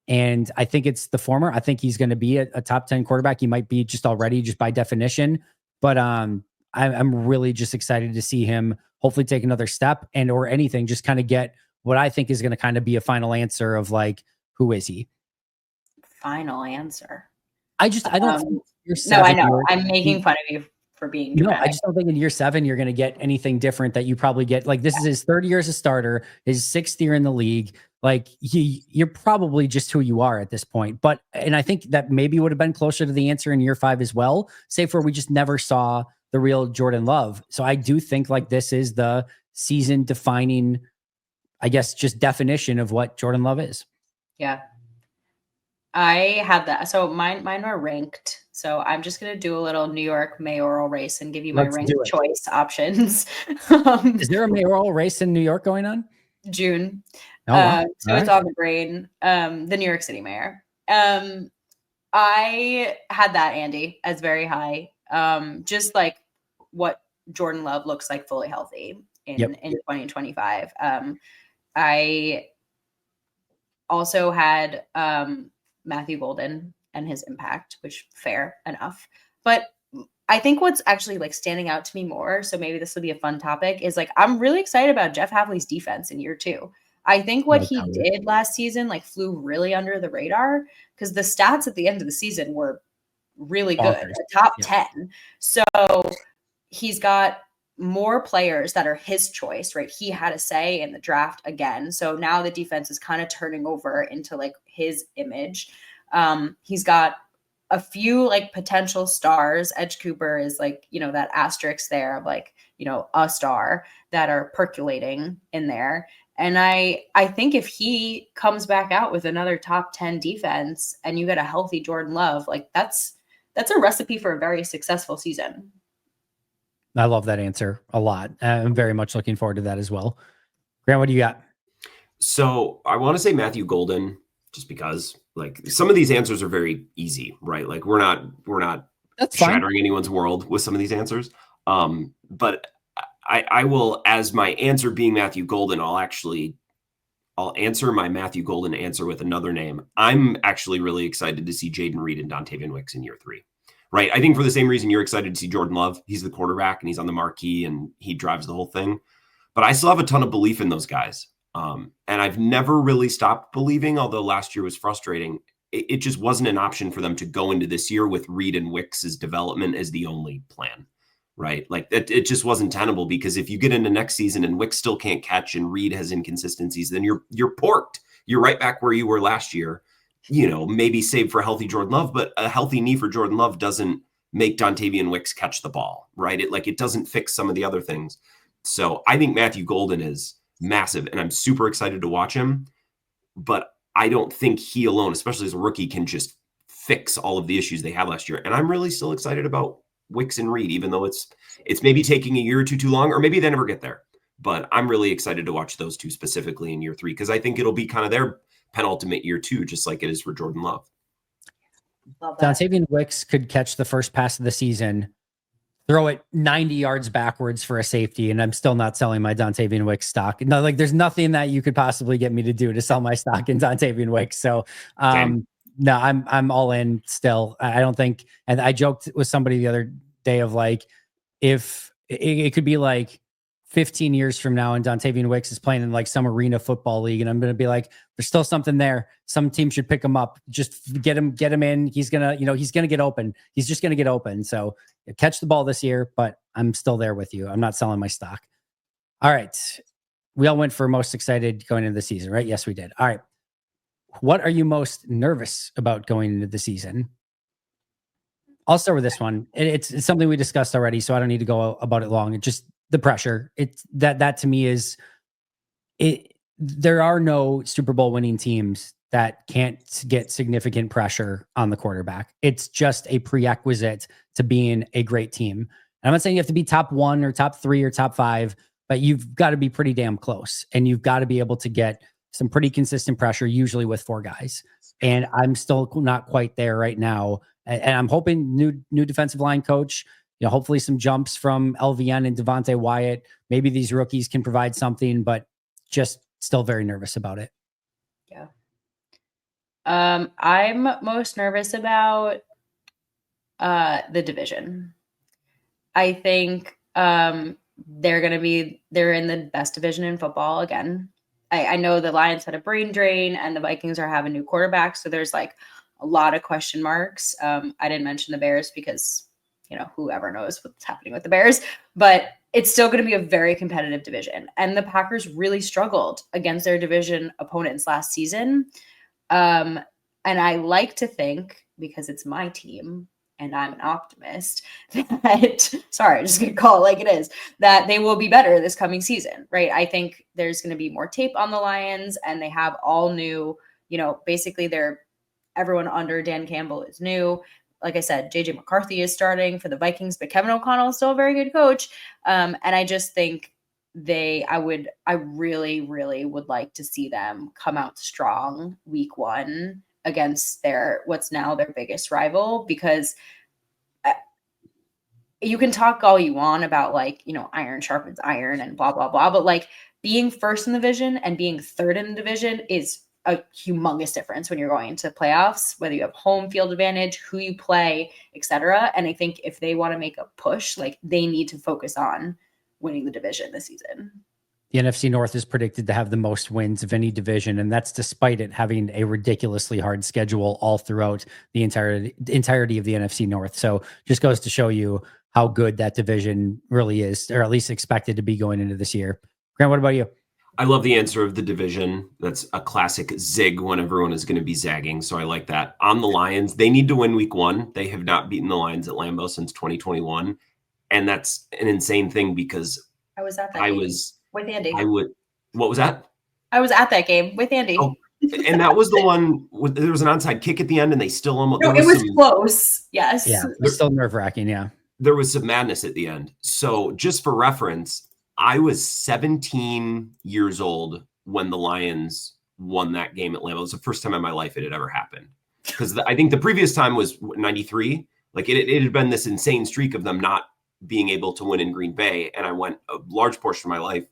And I think it's the former. I think he's going to be a top 10 quarterback. He might be just already, just by definition. But I'm really just excited to see him hopefully take another step and or anything, just kind of get what I think is going to kind of be a final answer of like, who is he? Final answer. I don't think year 7, no, I know. I'm making fun of you for being dramatic. No, I just don't think in year 7 you're going to get anything different that you probably get. Like this is his 3rd year as a starter, his 6th year in the league. Like you're probably just who you are at this point. And I think that maybe would have been closer to the answer in year 5 as well, save for we just never saw the real Jordan Love. So I do think like this is the season defining, I guess, just definition of what Jordan Love is. Yeah. I have that. So mine are ranked. So I'm just going to do a little New York mayoral race and give you my ranked choice options. Is there a mayoral race in New York going on? June. Oh, wow. So it's on the brain. The New York City mayor. I had that, Andy, as very high. Just like what Jordan Love looks like fully healthy in 2025. I also had Matthew Golden and his impact, which fair enough. But I think what's actually like standing out to me more, so maybe this will be a fun topic, is like I'm really excited about Jeff Havley's defense in year 2. I think what he did last season like flew really under the radar because the stats at the end of the season were really good, top 10. So he's got more players that are his choice, right? He had a say in the draft again. So now the defense is kind of turning over into like his image. He's got a few like potential stars. Edge Cooper is like, that asterisk there of like, a star that are percolating in there. And I think if he comes back out with another top 10 defense and you get a healthy Jordan Love, like that's a recipe for a very successful season. I love that answer a lot. I'm very much looking forward to that as well. Grant, what do you got? So I want to say Matthew Golden, just because like some of these answers are very easy, right? Like we're not That's fine. shattering anyone's world with some of these answers. But I will, as my answer being Matthew Golden, I'll answer my Matthew Golden answer with another name. I'm actually really excited to see Jaden Reed and Dontavian Wicks in year 3. Right. I think for the same reason you're excited to see Jordan Love. He's the quarterback and he's on the marquee and he drives the whole thing. But I still have a ton of belief in those guys. And I've never really stopped believing, although last year was frustrating. It just wasn't an option for them to go into this year with Reed and Wicks's development as the only plan. Right. Like it just wasn't tenable, because if you get into next season and Wicks still can't catch and Reed has inconsistencies, then you're porked. You're right back where you were last year. Maybe save for a healthy Jordan Love, but a healthy knee for Jordan Love doesn't make Dontavian Wicks catch the ball, right? It doesn't fix some of the other things. So I think Matthew Golden is massive, and I'm super excited to watch him. But I don't think he alone, especially as a rookie, can just fix all of the issues they had last year. And I'm really still excited about Wicks and Reed, even though it's maybe taking a year or two too long, or maybe they never get there. But I'm really excited to watch those two specifically in year 3, because I think it'll be kind of their penultimate year 2, just like it is for Jordan Love. Dontavian Wicks could catch the first pass of the season, throw it 90 yards backwards for a safety, and I'm still not selling my Dontavian Wicks stock. No, there's nothing that you could possibly get me to do to sell my stock in Dontavian Wicks. So, no, I'm all in still. I don't think, and I joked with somebody the other day of if it could be 15 years from now and Dontavian Wicks is playing in some arena football league, and I'm going to be there's still something there. Some team should pick him up. Just get him in. He's going to get open. He's just going to get open. So catch the ball this year, but I'm still there with you. I'm not selling my stock. All right. We all went for most excited going into the season, right? Yes, we did. All right. What are you most nervous about going into the season? I'll start with this one. It's something we discussed already, so I don't need to go about it long. It's just the pressure. It's that to me is it. There are no Super Bowl winning teams that can't get significant pressure on the quarterback. It's just a prerequisite to being a great team. And I'm not saying you have to be top 1 or top 3 or top 5, but you've got to be pretty damn close, and you've got to be able to get some pretty consistent pressure, usually with 4 guys. And I'm still not quite there right now. And I'm hoping new defensive line coach, hopefully some jumps from LVN and Devontae Wyatt. Maybe these rookies can provide something, but just still very nervous about it. Yeah. I'm most nervous about the division. I think they're in the best division in football again. I know the Lions had a brain drain and the Vikings are having new quarterbacks. So there's a lot of question marks. I didn't mention the Bears because, whoever knows what's happening with the Bears, but it's still going to be a very competitive division. And the Packers really struggled against their division opponents last season. And I like to think, because it's my team and I'm an optimist, that, sorry, I'm just going to call it like it is, that they will be better this coming season, right? I think there's going to be more tape on the Lions, and they have all new, basically everyone under Dan Campbell is new. Like I said, JJ McCarthy is starting for the Vikings, but Kevin O'Connell is still a very good coach. And I just think I really, really would like to see them come out strong week 1 against what's now their biggest rival, because you can talk all you want about iron sharpens iron and blah, blah, blah. But being first in the division and being third in the division is a humongous difference when you're going into playoffs, whether you have home field advantage, who you play, etc. And I think if they want to make a push, they need to focus on winning the division this season. The NFC North is predicted to have the most wins of any division, and that's despite it having a ridiculously hard schedule all throughout the entirety of the NFC North. So just goes to show you how good that division really is, or at least expected to be going into this year. Grant, what about you? I love the answer of the division. That's a classic zig when everyone is going to be zagging. So I like that. On the Lions, they need to win week 1. They have not beaten the Lions at Lambeau since 2021. And that's an insane thing, because I was at that game with Andy. What was that? I was at that game with Andy. Oh, and that was the one there was an onside kick at the end and they still almost. No, it was close. Yes. Yeah. It was still nerve-wracking. Yeah. There was some madness at the end. So just for reference, I was 17 years old when the Lions won that game at Lambeau. It was the first time in my life it had ever happened. Because I think the previous time was 93 Like it had been this insane streak of them not being able to win in Green Bay. And I went a large portion of my life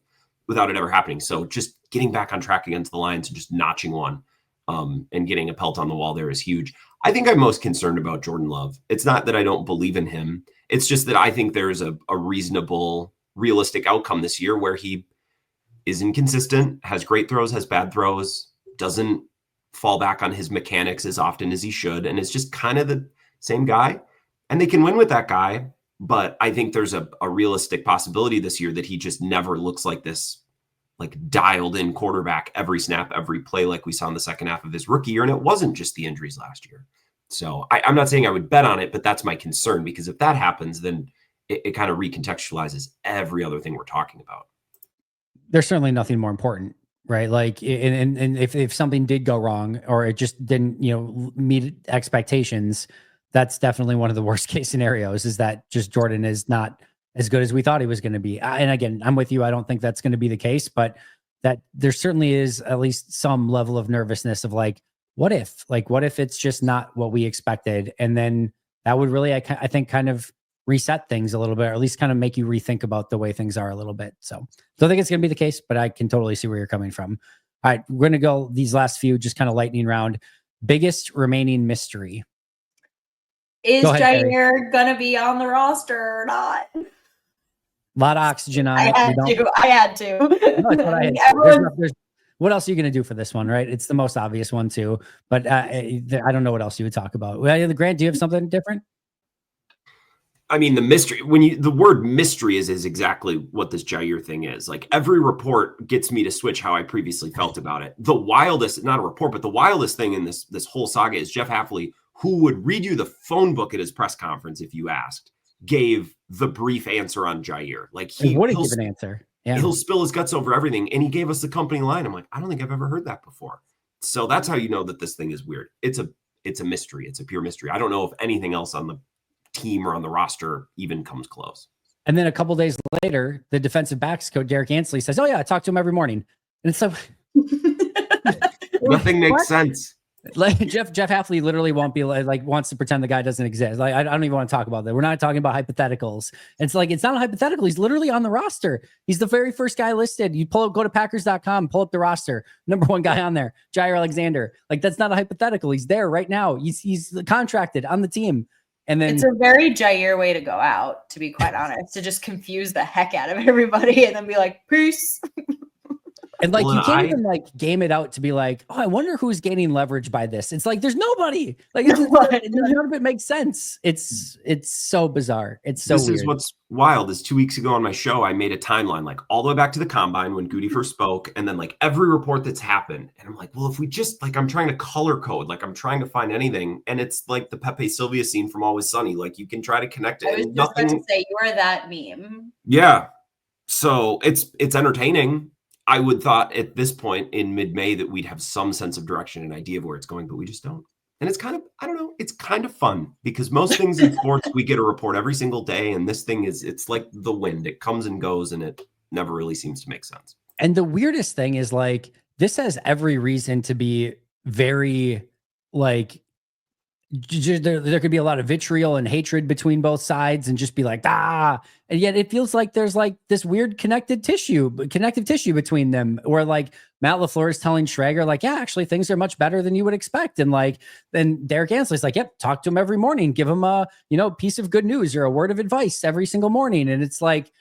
without it ever happening. So just getting back on track against the Lions and just notching one and getting a pelt on the wall there is huge. I think I'm most concerned about Jordan Love. It's not that I don't believe in him. It's just that I think there's a reasonable, realistic outcome this year where he is inconsistent, has great throws, has bad throws, doesn't fall back on his mechanics as often as he should, and it's just kind of the same guy. And they can win with that guy, but I think there's a realistic possibility this year that he just never looks like this, like dialed in quarterback every snap, every play like we saw in the second half of his rookie year. And it wasn't just the injuries last year. So I'm not saying I would bet on it, but that's my concern, because if that happens, then it kind of recontextualizes every other thing we're talking about. There's certainly nothing more important, right? Like, and if something did go wrong or it just didn't, meet expectations, that's definitely one of the worst case scenarios, is that just Jordan is not as good as we thought he was going to be. And again, I'm with you. I don't think that's going to be the case, but that there certainly is at least some level of nervousness of like, what if it's just not what we expected? And then that would really, I think, kind of reset things a little bit, or at least kind of make you rethink about the way things are a little bit. So don't think it's going to be the case, but I can totally see where you're coming from. All right, we're going to go these last few, just kind of lightning round. Biggest remaining mystery. Is Jair going to be on the roster or not? A lot of oxygen on it. I had to. No, it's what I had to. What else are you going to do for this one, right? It's the most obvious one too, but I don't know what else you would talk about. Grant, do you have something different? I mean, the mystery, the word mystery is exactly what this Jair thing is. Like, every report gets me to switch how I previously felt about it. The wildest, not a report, but the wildest thing in this whole saga is Jeff Hafley, who would read you the phone book at his press conference if you asked, gave the brief answer on Jair. Like, he wouldn't give an answer. Yeah. He'll spill his guts over everything. And he gave us the company line. I'm like, I don't think I've ever heard that before. So that's how you know that this thing is weird. It's a mystery. It's a pure mystery. I don't know if anything else on the team or on the roster even comes close. And then a couple days later, the defensive backs coach Derek Ansley says, "Oh yeah, I talk to him every morning." And so nothing makes sense. Like Jeff Hafley literally won't be like wants to pretend the guy doesn't exist. Like I don't even want to talk about that. We're not talking about hypotheticals. It's like, it's not a hypothetical. He's literally on the roster. He's the very first guy listed. You go to Packers.com, pull up the roster. Number one guy on there, Jair Alexander. Like, that's not a hypothetical. He's there right now. He's contracted on the team. And then it's a very Jair way to go out, to be quite honest, to just confuse the heck out of everybody and then be like, peace. And like, you can't even like game it out to be like, oh, I wonder who's gaining leverage by this. It's like, there's nobody. Like, none of it makes sense. It's so bizarre. It's so weird. This is what's wild is 2 weeks ago on my show, I made a timeline, like all the way back to the combine when Goody first spoke. And then like every report that's happened. And I'm like, well, if we just like, I'm trying to color code, like I'm trying to find anything. And it's like the Pepe Sylvia scene from Always Sunny. Like, you can try to connect it. I was just about to say, you are that meme. Yeah. So it's entertaining. I would thought at this point in mid-May that we'd have some sense of direction and idea of where it's going, but we just don't. And it's kind of, I don't know, it's kind of fun because most things in sports, we get a report every single day. And this thing it's like the wind. It comes and goes and it never really seems to make sense. And the weirdest thing is like, this has every reason to be very like, there could be a lot of vitriol and hatred between both sides and just be like, and yet it feels like there's like this weird connective tissue between them, where like Matt LaFleur is telling Schrager like, yeah, actually things are much better than you would expect. And like, then Derek Ansley's like, yep, talk to him every morning, give him a, piece of good news or a word of advice every single morning. And it's like,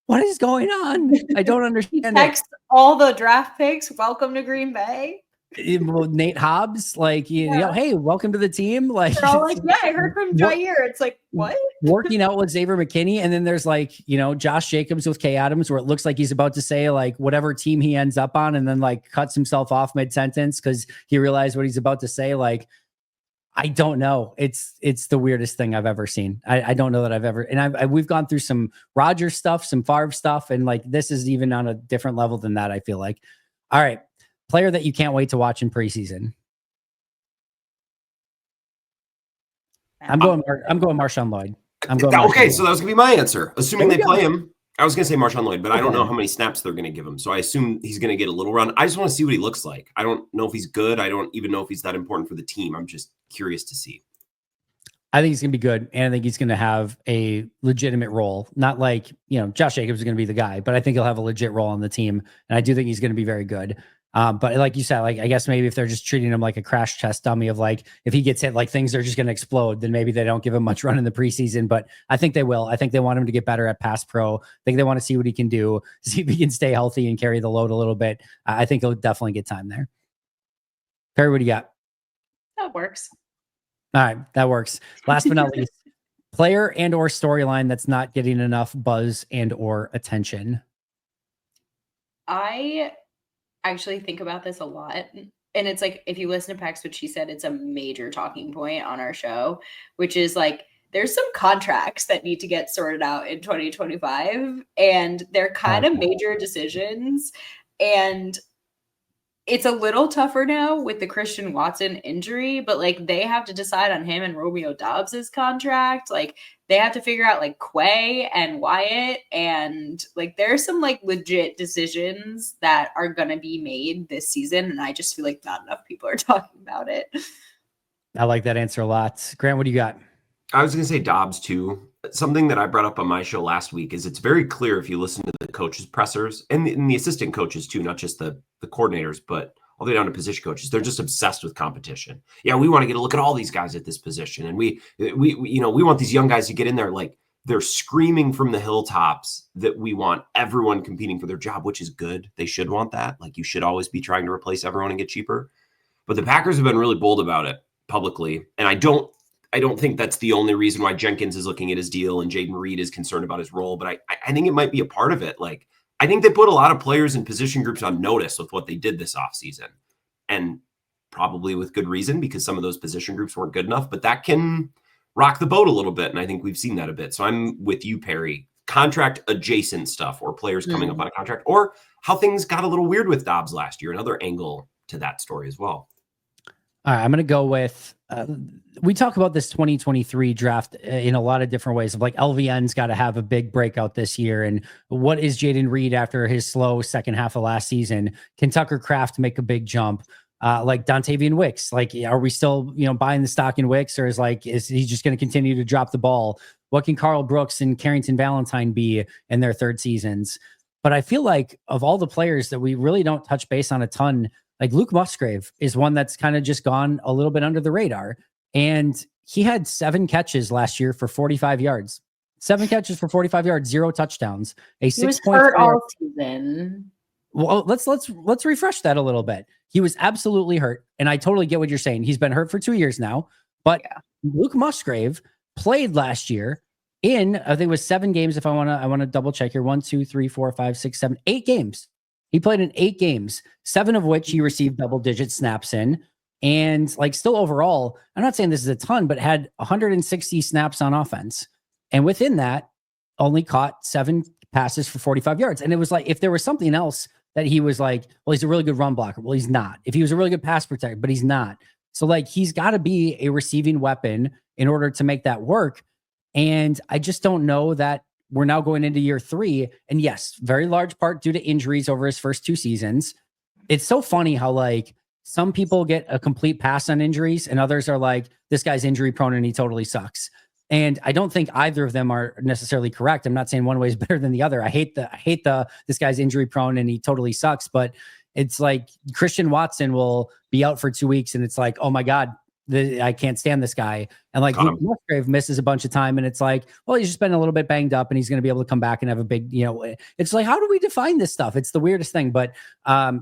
what is going on? I don't understand. Text all the draft picks. Welcome to Green Bay. Nate Hobbs, like, hey, welcome to the team. Like, they're all like, yeah, I heard from Jair. It's like, what? Working out with Xavier McKinney. And then there's like, Josh Jacobs with Kay Adams, where it looks like he's about to say like whatever team he ends up on, and then like cuts himself off mid-sentence because he realized what he's about to say. Like, I don't know. It's the weirdest thing I've ever seen. I don't know that I've ever, and we've gone through some Rodgers stuff, some Favre stuff, and like this is even on a different level than that, I feel like. All right. Player that you can't wait to watch in preseason. I'm going Marshawn Lloyd. Okay, so that was gonna be my answer. Assuming they play him, I was gonna say Marshawn Lloyd, but I don't know how many snaps they're gonna give him. So I assume he's gonna get a little run. I just want to see what he looks like. I don't know if he's good. I don't even know if he's that important for the team. I'm just curious to see. I think he's going to be good, and I think he's going to have a legitimate role. Not like, Josh Jacobs is going to be the guy, but I think he'll have a legit role on the team, and I do think he's going to be very good. But like you said, like I guess maybe if they're just treating him like a crash test dummy of like if he gets hit, like things are just going to explode, then maybe they don't give him much run in the preseason. But I think they will. I think they want him to get better at pass pro. I think they want to see what he can do, see if he can stay healthy and carry the load a little bit. I think he'll definitely get time there. Perri, what do you got? That works. All right, that works. Last but not least, player and or storyline that's not getting enough buzz and or attention. I actually think about this a lot. And it's like, if you listen to Pax, what she said, it's a major talking point on our show, which is like, there's some contracts that need to get sorted out in 2025. And they're kind of major decisions. And it's a little tougher now with the Christian Watson injury, but like they have to decide on him and Romeo Dobbs's contract. Like they have to figure out like Quay and Wyatt, and like there's some like legit decisions that are going to be made this season. And I just feel like not enough people are talking about it. I like that answer a lot. Grant, what do you got? I was going to say Dobbs too. Something that I brought up on my show last week is it's very clear if you listen to the coaches' pressers and the assistant coaches too, not just the coordinators, but all the way down to position coaches. They're just obsessed with competition. Yeah, we want to get a look at all these guys at this position, and we want these young guys to get in there. Like they're screaming from the hilltops that we want everyone competing for their job, which is good. They should want that. Like you should always be trying to replace everyone and get cheaper. But the Packers have been really bold about it publicly, and I don't think that's the only reason why Jenkins is looking at his deal and Jaden Reed is concerned about his role, but I think it might be a part of it. Like, I think they put a lot of players and position groups on notice with what they did this offseason, and probably with good reason because some of those position groups weren't good enough, but that can rock the boat a little bit, and I think we've seen that a bit. So I'm with you, Perri. Contract adjacent stuff or players coming up on a contract, or how things got a little weird with Dobbs last year, another angle to that story as well. All right, I'm going to go with, we talk about this 2023 draft in a lot of different ways of like LVN's got to have a big breakout this year. And what is Jaden Reed after his slow second half of last season? Can Tucker Kraft make a big jump? Like Dontavian Wicks, like, are we still, buying the stock in Wicks, or is he just going to continue to drop the ball? What can Carl Brooks and Carrington Valentine be in their third seasons? But I feel like of all the players that we really don't touch base on a ton, like Luke Musgrave is one that's kind of just gone a little bit under the radar. And he had 7 catches last year for 45 yards. 7 catches for 45 yards, 0 touchdowns. He was hurt all season. Well, let's refresh that a little bit. He was absolutely hurt, and I totally get what you're saying. He's been hurt for 2 years now, but Luke Musgrave played last year in, I think it was 7 games. If I want to double check here. 1, 2, 3, 4, 5, 6, 7, 8 games. He played in 8 games, 7 of which he received double-digit snaps in. And like still overall, I'm not saying this is a ton, but had 160 snaps on offense. And within that, only caught 7 passes for 45 yards. And it was like, if there was something else that he was like, well, he's a really good run blocker. Well, he's not. If he was a really good pass protector, but he's not. So like, he's got to be a receiving weapon in order to make that work. And I just don't know that we're now going into year 3. And yes, very large part due to injuries over his first 2 seasons. It's so funny how like some people get a complete pass on injuries and others are like, this guy's injury prone and he totally sucks. And I don't think either of them are necessarily correct. I'm not saying one way is better than the other. I hate this guy's injury prone and he totally sucks. But it's like Christian Watson will be out for 2 weeks and it's like, oh my God, I can't stand this guy. And like Luke Musgrave misses a bunch of time and it's like, well, he's just been a little bit banged up and he's going to be able to come back and have a big, it's like, how do we define this stuff? It's the weirdest thing, but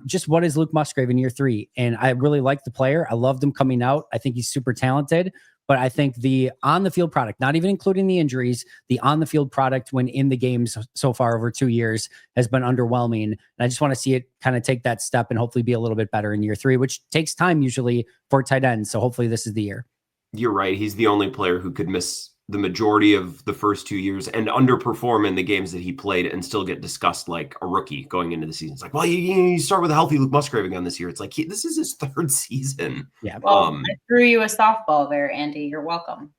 just what is Luke Musgrave in year 3? And I really like the player. I loved him coming out. I think he's super talented, but I think the on the field product, not even including the injuries, the on the field product when in the games so far over 2 years has been underwhelming. And I just want to see it kind of take that step and hopefully be a little bit better in year 3, which takes time usually for tight ends. So hopefully this is the year. You're right. He's the only player who could miss the majority of the first 2 years and underperform in the games that he played and still get discussed like a rookie going into the season. It's like, well, you start with a healthy Luke Musgrave again this year. It's like, this is his 3rd season. Yeah. Well, I threw you a softball there, Andy. You're welcome.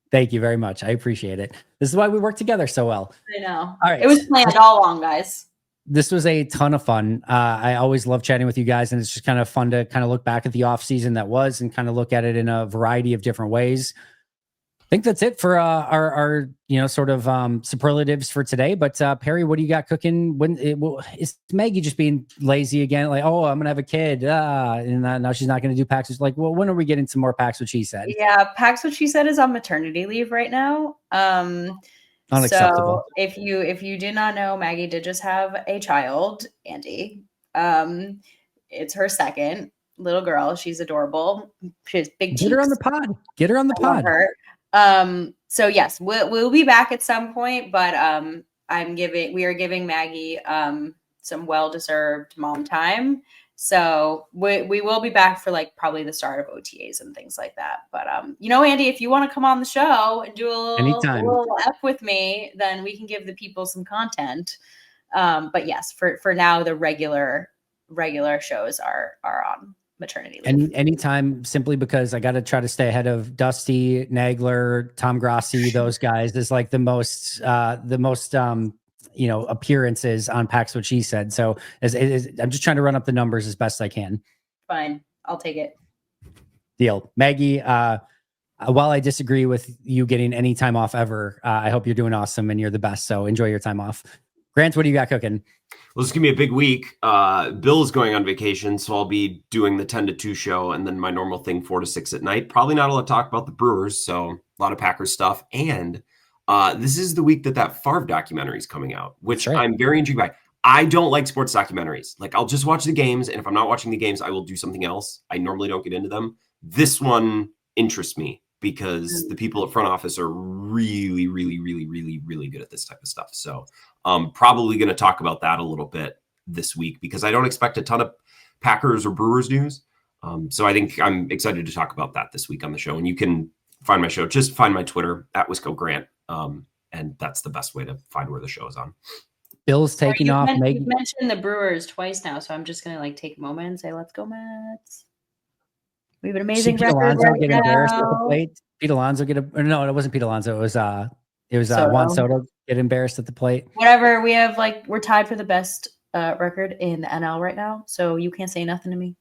Thank you very much. I appreciate it. This is why we work together so well. I know. All right. It was planned all along, guys. This was a ton of fun. I always love chatting with you guys, and it's just kind of fun to kind of look back at the off season that was and kind of look at it in a variety of different ways. think that's it for our sort of superlatives for today. But Perri, what do you got cooking? Is Maggie just being lazy again? Like, oh, I'm gonna have a kid, and now she's not gonna do packs. It's like, well, when are we getting some more packs? What she said. Yeah, Pax, what she said, is on maternity leave right now. Unacceptable. So if you did not know, Maggie did just have a child, Andy. It's her second little girl. She's adorable. She has big cheeks. Get her on the pod. Get her on the I love pod. her. So yes, we'll be back at some point, but we are giving Maggie some well-deserved mom time. So we will be back for like probably the start of OTAs and things like that. But Andy, if you want to come on the show and do a little F with me, then we can give the people some content. But yes, for now, the regular shows are on maternity leave. Anytime, simply because I got to try to stay ahead of Dusty, Nagler, Tom Grassi. Those guys is like the most appearances on Pax What She Said. So I'm just trying to run up the numbers as best I can. Fine, I'll take it. Deal. Maggie, while I disagree with you getting any time off ever, I hope you're doing awesome and you're the best. So enjoy your time off. Grant, what do you got cooking? Well, this is going to be a big week. Bill is going on vacation, so I'll be doing the 10 to 2 show and then my normal thing 4 to 6 at night. Probably not a lot of talk about the Brewers, so a lot of Packers stuff. And this is the week that Favre documentary is coming out, which I'm very intrigued by. I don't like sports documentaries. Like, I'll just watch the games, and if I'm not watching the games, I will do something else. I normally don't get into them. This one interests me because the people at front office are really, really, really, really, really good at this type of stuff. So probably going to talk about that a little bit this week because I don't expect a ton of Packers or Brewers news. So I think I'm excited to talk about that this week on the show. And you can find my show. Just find my Twitter at Wisco Grant. And that's the best way to find where the show is on. Bill's taking off. You mentioned the Brewers twice now, so I'm just going to take a moment and say, let's go, Mets. We have an amazing record Alonso right get now. Embarrassed at the plate. Pete Alonso no, it wasn't Pete Alonso. It was Juan Soto get embarrassed at the plate. Whatever. We have we're tied for the best record in the NL right now, so you can't say nothing to me.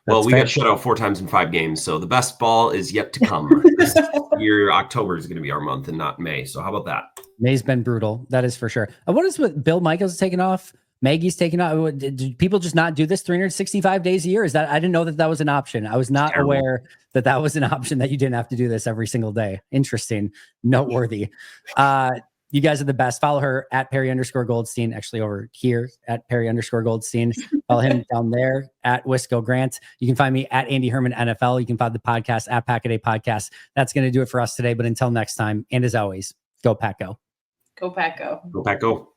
Well, we got shut out 4 times in 5 games, so the best ball is yet to come. This year, October is going to be our month and not May. So how about that? May's been brutal. That is for sure. What is with Bill Michaels taking off? Maggie's taking off. Did people just not do this 365 days a year? I didn't know that was an option. I was not aware that was an option, that you didn't have to do this every single day. Interesting. Noteworthy. You guys are the best. Follow her at Perri_Goldstein. Actually, over here at Perri_Goldstein. Follow him down there at Wisco Grant. You can find me at Andy Herman NFL. You can find the podcast at Pack a Day Podcast. That's going to do it for us today. But until next time, and as always, go Pack Go. Go Pack Go. Go Pack Go.